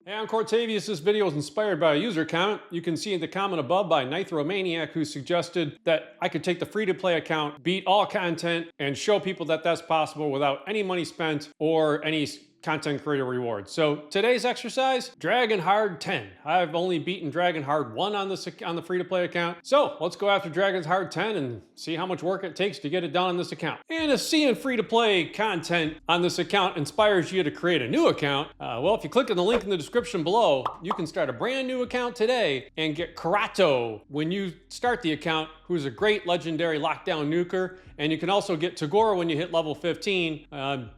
Hey, I'm Cortavius. This video is inspired by a user comment. You can see the comment above by Nithromaniac, who suggested that I could take the free-to-play account, beat all content, and show people that that's possible without any money spent or any content creator rewards. So today's exercise, Dragon Hard 10. I've only beaten Dragon Hard 1 on the free-to-play account. So let's go after Dragon's Hard 10 and see how much work it takes to get it done on this account. And if seeing free-to-play content on this account inspires you to create a new account, well, if you click on the link in the description below, you can start a brand new account today and get Karato when you start the account, who's a great legendary lockdown nuker. And you can also get Tagoar when you hit level 15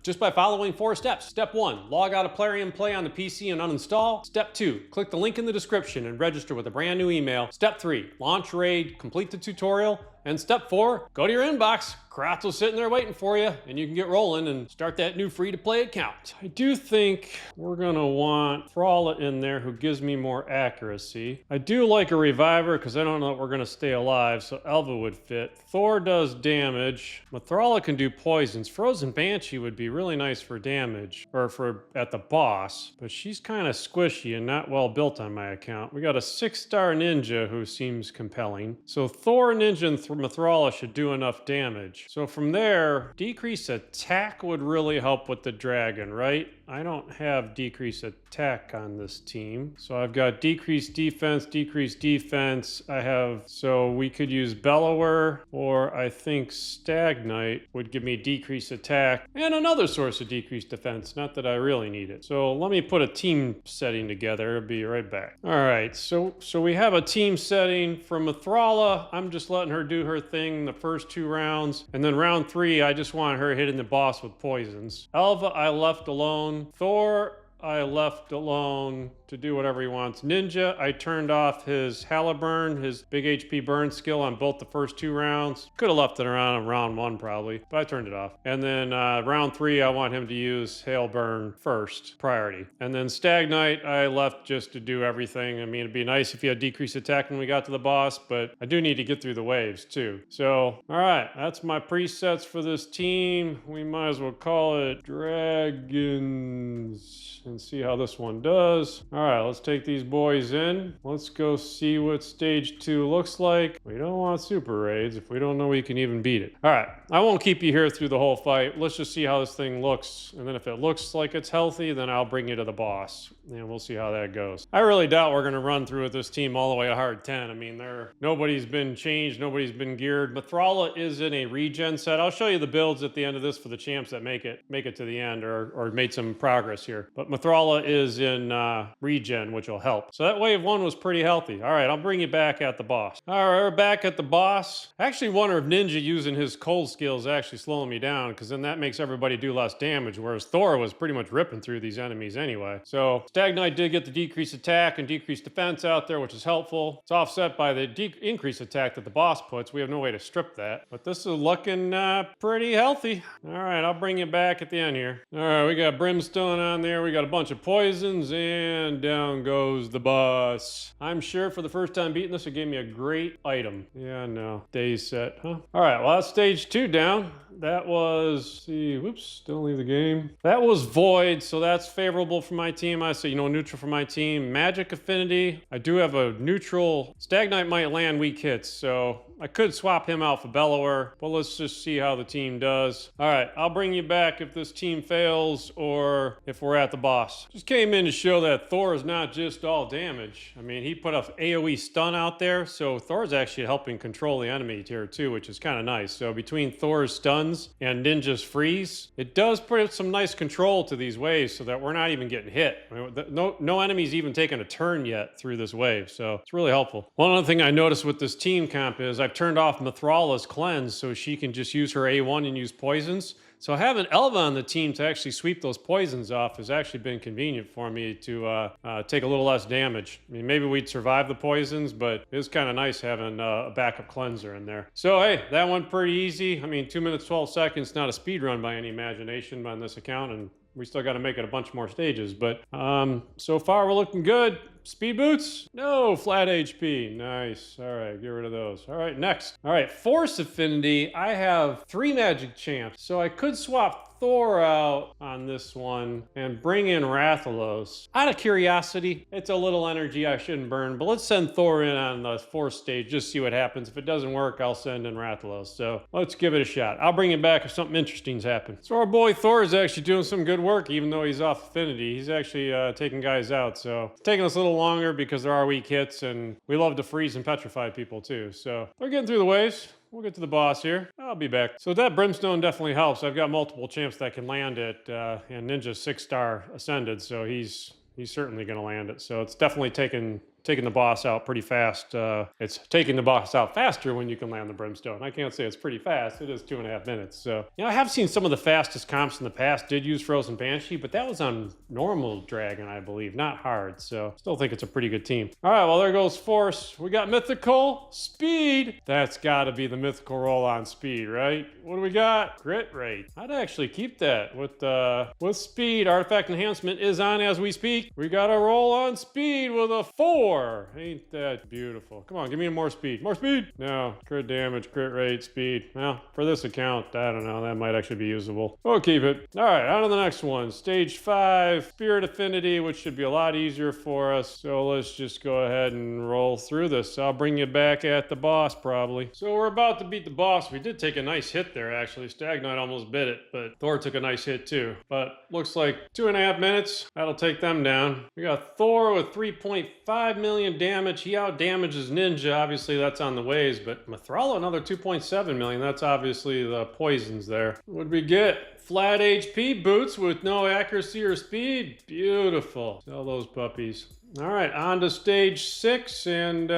just by following 4 steps. Step 1, log out of Plarium Play on the PC and uninstall. Step 2, click the link in the description and register with a brand new email. Step 3, launch raid, complete the tutorial. And step 4, go to your inbox. Karato's sitting there waiting for you, and you can get rolling and start that new free-to-play account. I do think we're gonna want Thralla in there, who gives me more accuracy. I do like a reviver because I don't know if we're gonna stay alive, so Elva would fit. Thor does damage. Thralla can do poisons. Frozen Banshee would be really nice for damage, or for at the boss, but she's kind of squishy and not well built on my account. We got a 6-star ninja who seems compelling. So Thor, ninja, and Thralla should do enough damage. So from there, decreased attack would really help with the dragon, right? I don't have decreased attack on this team. So I've got decreased defense. I have, so we could use Bellower, or I think Stagnite would give me decreased attack and another source of decreased defense. Not that I really need it. So let me put a team setting together. I'll be right back. All right, so we have a team setting for Thralla. I'm just letting her do her thing the first 2 rounds. And then round 3, I just want her hitting the boss with poisons. Elva, I left alone. Thor, I left alone to do whatever he wants. Ninja, I turned off his Haliburn, his big HP burn skill on both the first 2 rounds. Could have left it around round 1 probably, but I turned it off. And then round 3, I want him to use Hail Burn first, priority. And then Stagnite, I left just to do everything. I mean, it'd be nice if he had decreased attack when we got to the boss, but I do need to get through the waves too. So, all right, that's my presets for this team. We might as well call it Dragons and see how this one does. All right, let's take these boys in. Let's go see what stage 2 looks like. We don't want super raids if we don't know we can even beat it. All right, I won't keep you here through the whole fight. Let's just see how this thing looks. And then if it looks like it's healthy, then I'll bring you to the boss. And we'll see how that goes. I really doubt we're gonna run through with this team all the way to hard 10. I mean, nobody's been changed, nobody's been geared. Thralla is in a regen set. I'll show you the builds at the end of this for the champs that make it to the end or made some progress here. But Thralla is in regen, which will help. So that wave 1 was pretty healthy. All right, I'll bring you back at the boss. All right, we're back at the boss. I actually wonder if Ninja using his cold skills actually slowing me down, because then that makes everybody do less damage, whereas Thor was pretty much ripping through these enemies anyway. So Stagnite did get the decreased attack and decreased defense out there, which is helpful. It's offset by the increased attack that the boss puts. We have no way to strip that, but this is looking pretty healthy. All right, I'll bring you back at the end here. All right, we got Brimstone on there. We got a bunch of poisons, and down goes the boss. I'm sure for the first time beating this, it gave me a great item. Yeah, no. Days set, huh? All right, well, that's stage 2 down. That was, whoops, don't leave the game. That was Void, so that's favorable for my team. I say, neutral for my team. Magic Affinity, I do have a neutral. Stagnite might land weak hits, so I could swap him out for Bellower, but let's just see how the team does. All right, I'll bring you back if this team fails or if we're at the boss. Just came in to show that Thor is not just all damage. I mean, he put a AoE stun out there, so Thor's actually helping control the enemy here too, which is kind of nice. So between Thor's stuns and Ninja's freeze, it does put some nice control to these waves so that we're not even getting hit. I mean, no enemy's even taken a turn yet through this wave, so it's really helpful. One other thing I noticed with this team comp is I've turned off Thralla's cleanse so she can just use her A1 and use poisons. So having Elva on the team to actually sweep those poisons off has actually been convenient for me to take a little less damage. I mean, maybe we'd survive the poisons, but it was kind of nice having a backup cleanser in there. So hey, that went pretty easy. I mean, 2 minutes, 12 seconds, not a speed run by any imagination on this account, and we still got to make it a bunch more stages, but so far we're looking good. Speed boots? No. Flat HP. Nice. All right, get rid of those. All right, next. All right, Force Affinity. I have 3 magic champs, so I could swap Thor out on this one and bring in Rathalos. Out of curiosity, it's a little energy I shouldn't burn, but let's send Thor in on the 4th stage, just see what happens. If it doesn't work, I'll send in Rathalos. So let's give it a shot. I'll bring it back if something interesting's happened. So our boy Thor is actually doing some good work, even though he's off affinity. He's actually taking guys out. So it's taking us a little longer because there are weak hits, and we love to freeze and petrify people too. So they're getting through the waves. We'll get to the boss here. I'll be back. So that Brimstone definitely helps. I've got multiple champs that can land it, and Ninja's 6-star ascended, so he's certainly going to land it. So it's definitely taking the boss out pretty fast. It's taking the boss out faster when you can land the Brimstone. I can't say it's pretty fast. It is 2.5 minutes. So, I have seen some of the fastest comps in the past did use Frozen Banshee, but that was on normal Dragon, I believe, not hard. So still think it's a pretty good team. All right, well, there goes Force. We got Mythical Speed. That's got to be the Mythical roll on Speed, right? What do we got? Crit rate. I'd actually keep that with Speed. Artifact Enhancement is on as we speak. We got a roll on Speed with a 4. Ain't that beautiful? Come on, give me more speed. More speed? No. Crit damage, crit rate, speed. Well, for this account, I don't know. That might actually be usable. We'll keep it. All right, on to the next one. Stage 5, Spirit Affinity, which should be a lot easier for us. So let's just go ahead and roll through this. I'll bring you back at the boss, probably. So we're about to beat the boss. We did take a nice hit there, actually. Stag Knight almost bit it, but Thor took a nice hit too. But looks like 2.5 minutes. That'll take them down. We got Thor with 3.5 million damage. He out damages Ninja. Obviously, that's on the waves, but Mithrala another 2.7 million. That's obviously the poisons there. What'd we get? Flat HP boots with no accuracy or speed. Beautiful. Sell those puppies. All right, on to stage 6, and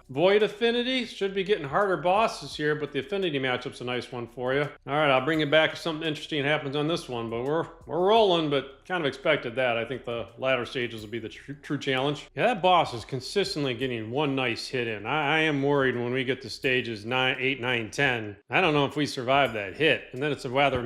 Void Affinity. Should be getting harder bosses here, but the Affinity matchup's a nice one for you. All right, I'll bring it back if something interesting happens on this one, but we're rolling, but kind of expected that. I think the latter stages will be the true challenge. Yeah, that boss is consistently getting one nice hit in. I am worried when we get to stages 9, 8, 9, 10. I don't know if we survive that hit, and then it's a matter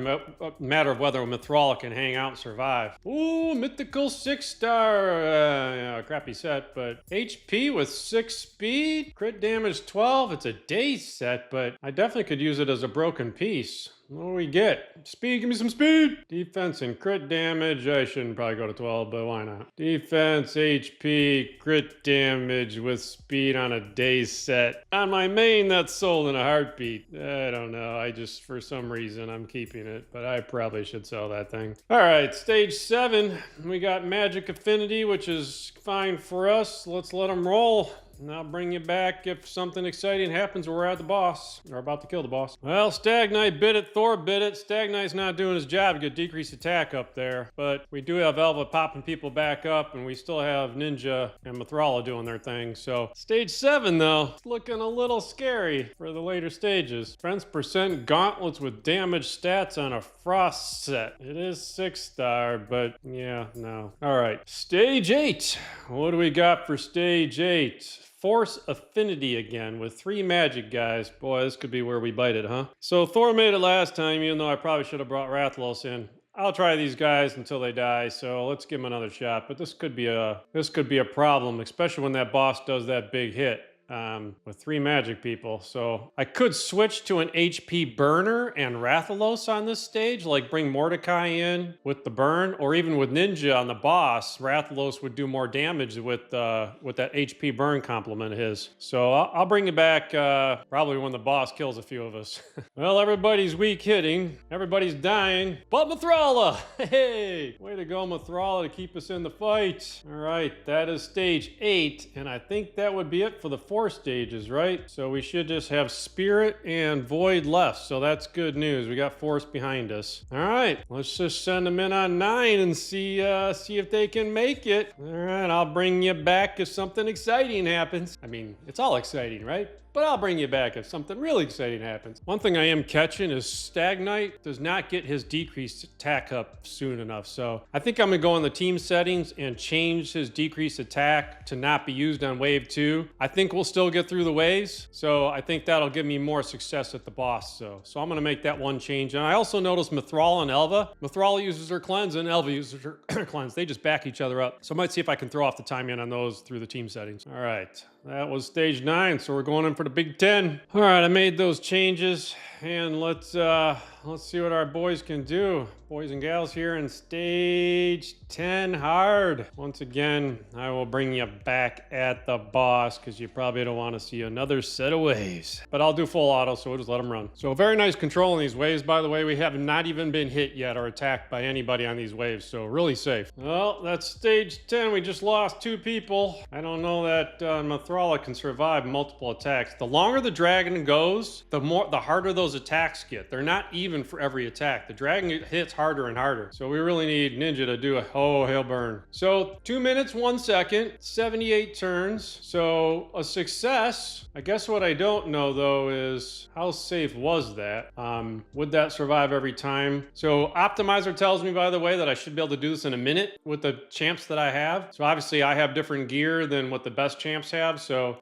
of whether Mithrala can hang out and survive. Ooh, Mythical 6-star. Crappy set, but HP with 6 speed, crit damage 12. It's a day set, but I definitely could use it as a broken piece. What do we get? Speed, give me some speed. Defense and crit damage. I shouldn't probably go to 12, but why not? Defense, HP, crit damage with speed on a day set. On my main, that's sold in a heartbeat. I don't know. For some reason, I'm keeping it, but I probably should sell that thing. All right, stage 7. We got Magic Affinity, which is fine for us. Let's let them roll. And I'll bring you back if something exciting happens or we're at the boss, or about to kill the boss. Well, Stag Knight bit it, Thor bit it. Stag Knight's not doing his job to get decreased attack up there, but we do have Elva popping people back up, and we still have Ninja and Mithrala doing their thing. So stage 7, though, it's looking a little scary for the later stages. Defense percent gauntlets with damage stats on a frost set. It is 6-star, but yeah, no. All right, stage 8. What do we got for stage 8? Force Affinity again with 3 magic guys. Boy, this could be where we bite it, huh? So Thor made it last time, even though I probably should have brought Rathalos in. I'll try these guys until they die, so let's give them another shot. But this could be a problem, especially when that boss does that big hit. With 3 magic people. So I could switch to an HP burner and Rathalos on this stage, like bring Mordecai in with the burn, or even with Ninja on the boss, Rathalos would do more damage with that HP burn complement of his. So I'll bring it back probably when the boss kills a few of us. Well, everybody's weak hitting, everybody's dying, but Mithrala! Hey! Way to go, Mithrala, to keep us in the fight. All right, that is stage 8, and I think that would be it for the 4 stages, right? So we should just have Spirit and Void left. So that's good news. We got Force behind us. All right, let's just send them in on 9 and see if they can make it. All right, I'll bring you back if something exciting happens. I mean, it's all exciting, right? But I'll bring you back if something really exciting happens. One thing I am catching is Stag Knight does not get his decreased attack up soon enough. So I think I'm gonna go in the team settings and change his decreased attack to not be used on wave 2. I think we'll still get through the waves. So I think that'll give me more success at the boss. So I'm gonna make that one change. And I also noticed Mithrala and Elva. Mithrala uses her cleanse and Elva uses her cleanse. They just back each other up. So I might see if I can throw off the timing on those through the team settings. All right. That was stage 9, so we're going in for the big 10. All right, I made those changes, and let's see what our boys can do. boys and gals, here in stage 10 hard. Once again, I will bring you back at the boss because you probably don't want to see another set of waves. But I'll do full auto, so we'll just let them run. So very nice control in these waves, by the way. We have not even been hit yet or attacked by anybody on these waves, so really safe. Well, that's stage 10. We just lost 2 people. I don't know that Mithrala can survive multiple attacks. The longer the dragon goes, the harder those attacks get. They're not even for every attack. The dragon hits harder and harder. So we really need Ninja to do a hail burn. So 2 minutes, 1 second, 78 turns. So a success. I guess what I don't know though is how safe was that? Would that survive every time? So Optimizer tells me, by the way, that I should be able to do this in a minute with the champs that I have. So obviously I have different gear than what the best champs have. So,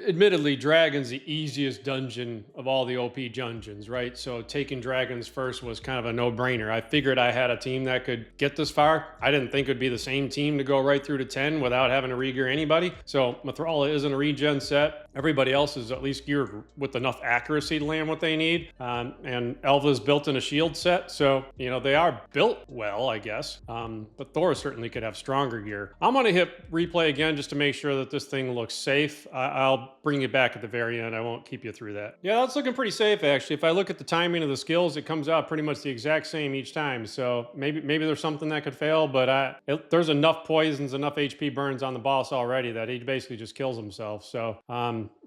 admittedly, Dragon's the easiest dungeon of all the OP dungeons, right? So taking Dragons first was kind of a no-brainer. I figured I had a team that could get this far. I didn't think it would be the same team to go right through to 10 without having to re-gear anybody. So Mithrala isn't a regen set. Everybody else is at least geared with enough accuracy to land what they need. And Elva's built in a shield set. So, you know, they are built well, I guess. But Thor certainly could have stronger gear. I'm going to hit replay again just to make sure that this thing looks safe. I'll bring you back at the very end. I won't keep you through that. Yeah, that's looking pretty safe, actually. If I look at the timing of the skills, it comes out pretty much the exact same each time. So maybe there's something that could fail, but there's enough poisons, enough HP burns on the boss already that he basically just kills himself. So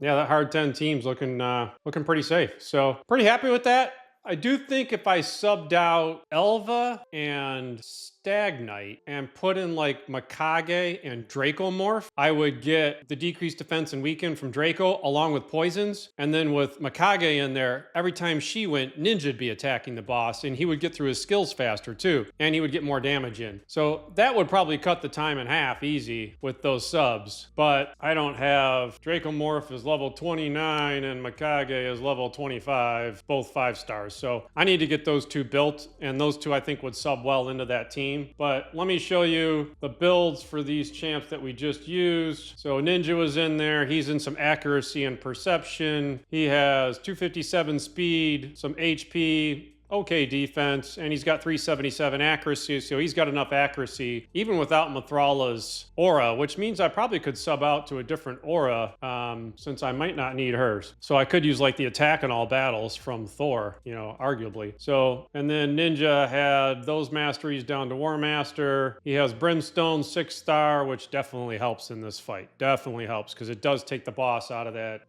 yeah, that hard 10 team's looking pretty safe. So pretty happy with that. I do think if I subbed out Elva and Stag Knight and put in like Mikage and Dracomorph, I would get the decreased defense and weaken from Draco along with poisons. And then with Mikage in there, every time she went, Ninja'd be attacking the boss and he would get through his skills faster too. And he would get more damage in. So that would probably cut the time in half easy with those subs. But I don't have Dracomorph is level 29 and Mikage is level 25, both 5 stars. So I need to get those 2 built, and those 2 I think would sub well into that team. But let me show you the builds for these champs that we just used. So Ninja was in there. He's in some accuracy and perception. He has 257 speed, some HP, okay defense, and he's got 377 accuracy, so he's got enough accuracy even without Mithrala's aura, which means I probably could sub out to a different aura since I might not need hers. So I could use like the attack in all battles from Thor, you know, arguably. So, and then Ninja had those masteries down to War Master. He has Brimstone 6-star, which definitely helps in this fight. Definitely helps because it does take the boss out of that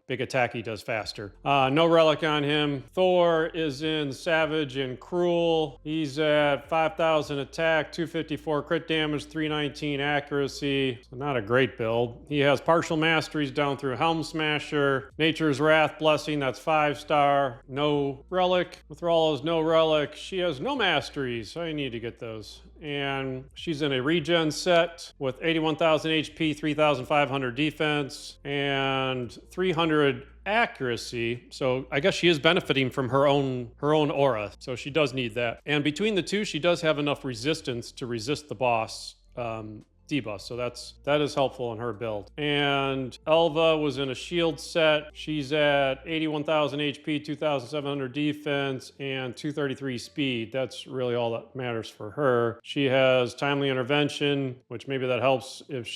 big attack he does faster. No relic on him. Thor is in Savage and Cruel. He's at 5,000 attack, 254 crit damage, 319 accuracy. So not a great build. He has partial masteries down through Helm Smasher. Nature's Wrath Blessing, that's 5-star. No relic. Mithrala's no relic. She has no masteries, so I need to get those. And she's in a regen set with 81,000 HP, 3,500 defense, and 300 accuracy. So I guess she is benefiting from her own aura. So she does need that. And between the 2, she does have enough resistance to resist the boss debuff. So that is helpful in her build. And Elva was in a shield set. She's at 81,000 HP, 2,700 defense, and 233 speed. That's really all that matters for her. She has timely intervention, which maybe that helps if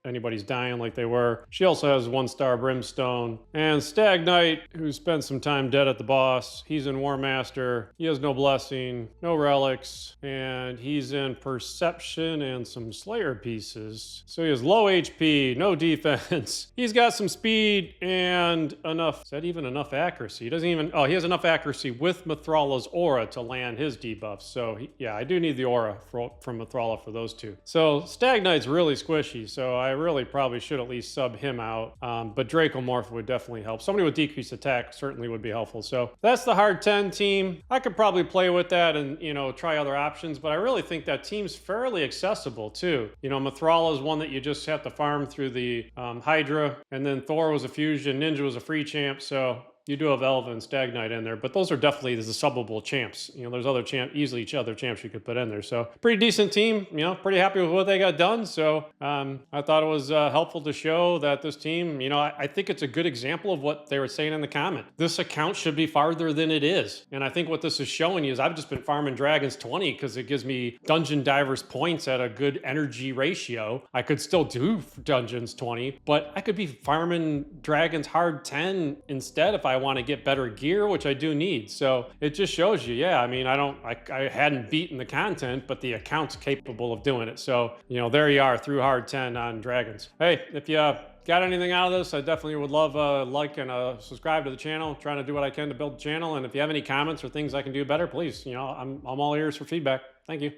anybody's dying like they were. She also has 1-star Brimstone. And Stag Knight, who spent some time dead at the boss, he's in War Master. He has no blessing, no relics, and he's in Perception and some Slayer pieces. So he has low HP, no defense. He's got some speed and enough, is that even enough accuracy? He doesn't even, oh, he has enough accuracy with Mithrala's aura to land his debuffs. So yeah, I do need the aura from Mithrala for those 2. So Stag Knight's really squishy, so I really probably should at least sub him out, but Dracomorph would definitely help. Somebody with decreased attack certainly would be helpful. So that's the hard 10 team. I could probably play with that and, you know, try other options, but I really think that team's fairly accessible too. You know, Mithrala is one that you just have to farm through the Hydra, and then Thor was a fusion, Ninja was a free champ, so You do have Elva and Stagnite in there, but those are definitely the subbable champs. There's other easily other champs you could put in there. So pretty decent team. Pretty happy with what they got done. So I thought it was helpful to show that this team. I think it's a good example of what they were saying in the comment. This account should be farther than it is, and I think what this is showing you is I've just been farming Dragons 20 because it gives me Dungeon Divers points at a good energy ratio. I could still do Dungeons 20, but I could be farming Dragons hard 10 instead if I want to get better gear, which I do need. So it just shows you, yeah, I hadn't beaten the content, but the account's capable of doing it. So, there you are through hard 10 on Dragons. Hey, if you got anything out of this, I definitely would love a like and a subscribe to the channel. I'm trying to do what I can to build the channel. And if you have any comments or things I can do better, please, I'm all ears for feedback. Thank you.